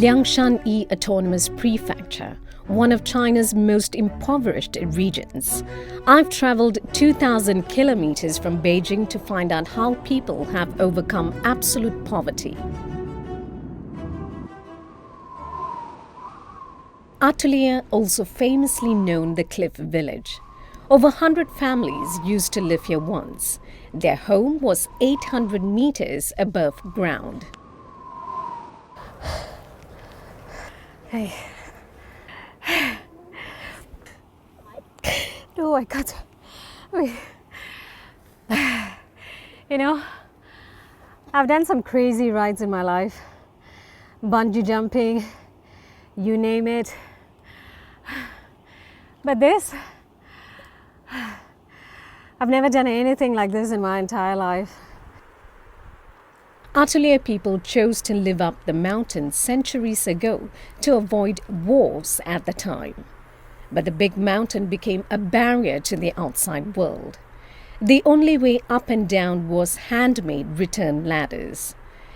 Liangshan Autonomous Prefecture, one of China's most impoverished regions. I've traveled 2,000 kilometers from Beijing to find out how people have overcome absolute poverty. Atelier, also famously known the Cliff Village. Over 100 families used to live here once. Their home was 800 meters above ground. Hey. Oh, I got. You know, I've done some crazy rides in my life. Bungee jumping, you name it. But this, I've never done anything like this in my entire life. Atelier people chose to live up the mountains centuries ago to avoid wars at the time. But the big mountain became a barrier to the outside world. The only way up and down was handmade return ladders.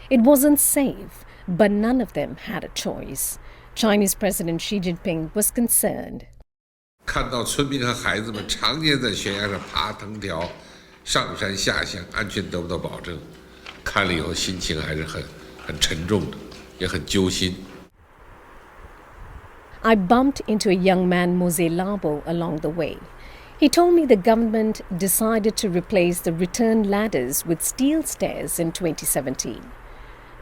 It wasn't safe, but none of them had a choice. Chinese President Xi Jinping was concerned. 看到村民和孩子们常年在悬崖上爬藤条、上山下乡，安全得不到保证，看了以后心情还是很沉重的，也很揪心。 I bumped into a young man, Mose Labo, along the way. He told me the government decided to replace the return ladders with steel stairs in 2017.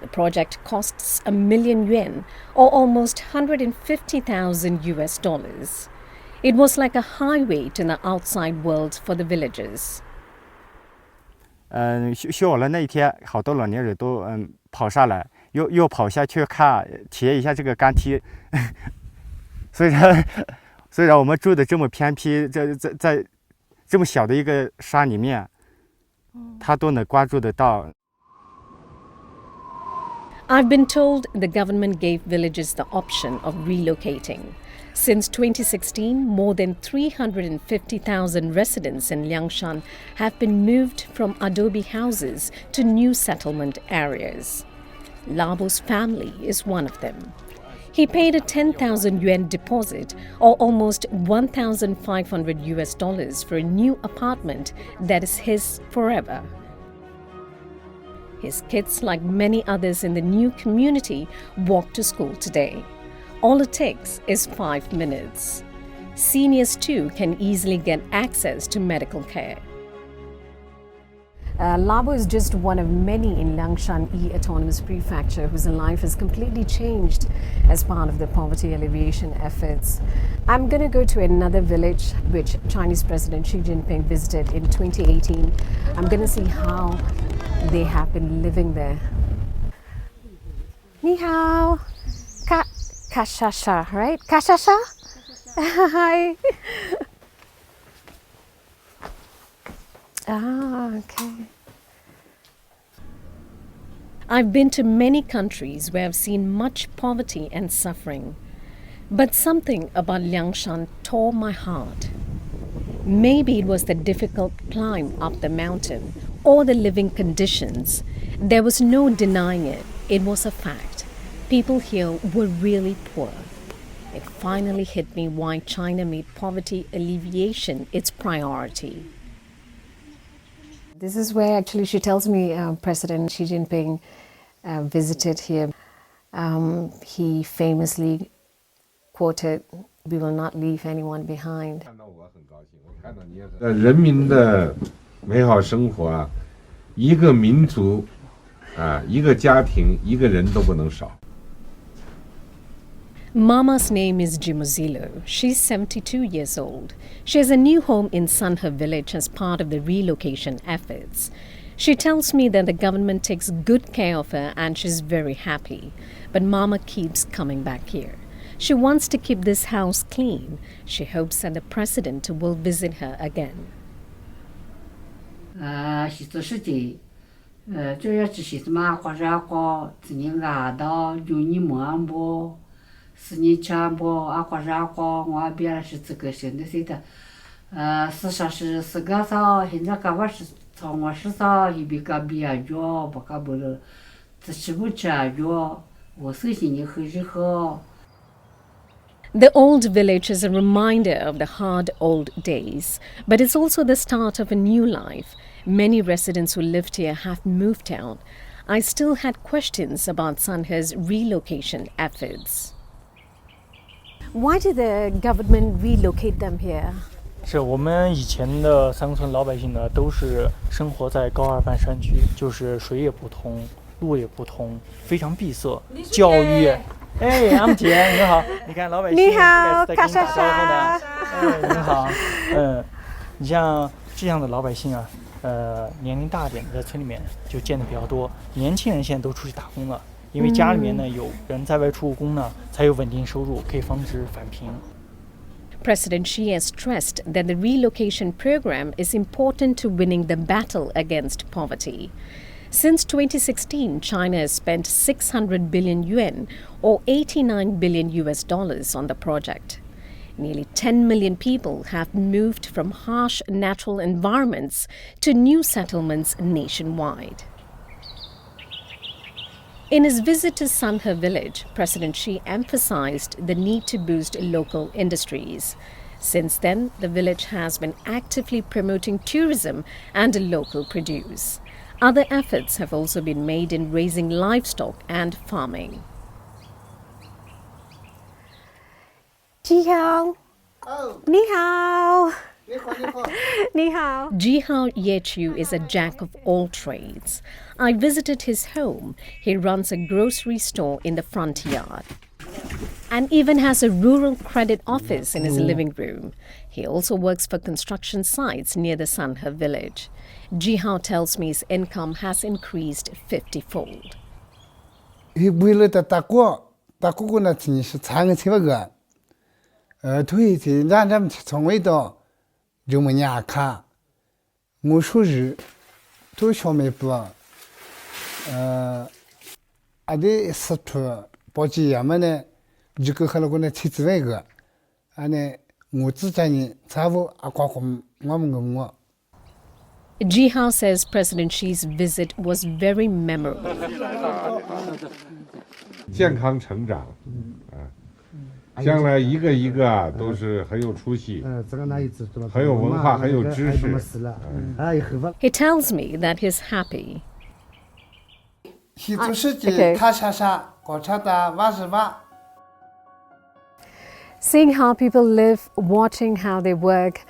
The project costs $1 million, or almost $150,000 US. It was like a highway to the outside world for the villagers. 修好了那一天，好多老年人都跑上来，又跑下去看，体验一下这个钢梯。虽然我们住的这么偏僻，在这么小的一个山里面，他都能关注得到。 I've been told the government gave villagers the option of relocating. Since 2016, more than 350,000 residents in Liangshan have been moved from adobe houses to new settlement areas. Labo's family is one of them. He paid a 10,000 yuan deposit, or almost $1,500 for a new apartment that is his forever. His kids, like many others in the new community, walk to school today. All it takes is 5 minutes. Seniors too can easily get access to medical care. Labo is just one of many in Liangshan Autonomous Prefecture whose life has completely changed as part of the poverty alleviation efforts. I'm going to go to another village which Chinese President Xi Jinping visited in 2018. I'm going to see how they have been living there. Ni hao. Kashasha, right? Kashasha? Hi. Okay. I've been to many countries where I've seen much poverty and suffering. But something about Liangshan tore my heart. Maybe it was the difficult climb up the mountain or the living conditions. There was no denying it. It was a fact. People here were really poor. It finally hit me why China made poverty alleviation its priority. This is where actually she tells me President Xi Jinping visited here. He famously quoted, "We will not leave anyone behind." 人民的美好生活啊，一个民族啊，一个家庭，一个人都不能少。 Mama's name is Jimozilo. She's 72 years old. She has a new home in Sanhe village as part of the relocation efforts. She tells me that the government takes good care of her and she's very happy. But Mama keeps coming back here. She wants to keep this house clean. She hopes that the president will visit her again. 是做事情，主要就是什么或者个今年啊到有你忙不？ 是你全部或者个我别人是这个现在是的，是说是个啥？现在个我是从我是啥？一边个边啊，不个不了，这是不吃啊，我首先你很日好。 The old village is a reminder of the hard old days, but it's also the start of a new life. Many residents who lived here have moved out. I still had questions about Sanhe's relocation efforts. Why did the government relocate them here? 是我们以前的三个村老百姓呢，都是生活在高二半山区，就是水也不通，路也不通，非常闭塞，教育。哎，阿姆姐你好，你看老百姓你好，在跟你打招呼呢。哎，你好，你像这样的老百姓啊，年龄大点的在村里面就见的比较多，年轻人现在都出去打工了，因为家里面呢有人在外出务工呢，才有稳定收入，可以防止返贫。 President Xi has stressed that the relocation program is important to winning the battle against poverty. Since 2016, China has spent 600 billion yuan or $89 billion on the project. Nearly 10 million people have moved from harsh natural environments to new settlements nationwide. In his visit to Sanhe village, President Xi emphasized the need to boost local industries. Since then, the village has been actively promoting tourism and local produce. Other efforts have also been made in raising livestock and farming. Jihao. Oh. Ni hao. Ni hao. Jihao Yechu is a jack of all trades. I visited his home. He runs a grocery store in the front yard and even has a rural credit office in his living room. He also works for construction sites near the Sanhe village. Jihao tells me his income has increased 50-fold. 为了打过呢，真是惨个700个，退去让咱们从外头就没年看，我说是都小卖部，俺的四处包几样么呢，就个和那个呢70万个，俺呢我自家呢财务啊光红我们个我。 Jihao says President Xi's visit was very memorable. 健康成长，将来一个一个都是很有出息，很有文化，很有知识。He tells me that he's happy. 西周世纪他啥搞差的28。 Seeing how people live, watching how they work,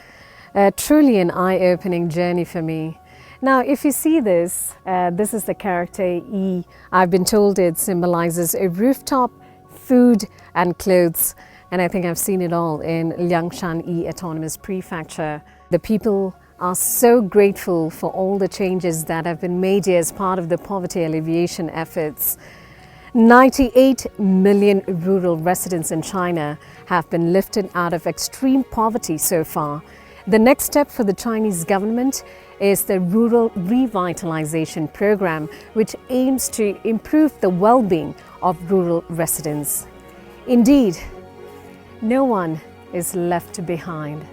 truly an eye-opening journey for me. Now, if you see this, this is the character E. I've been told it symbolizes a rooftop, food and clothes. And I think I've seen it all in Liangshan E Autonomous Prefecture. The people are so grateful for all the changes that have been made here as part of the poverty alleviation efforts. 98 million rural residents in China have been lifted out of extreme poverty so far. The next step for the Chinese government is the Rural Revitalization Program, which aims to improve the well-being of rural residents. Indeed, no one is left behind.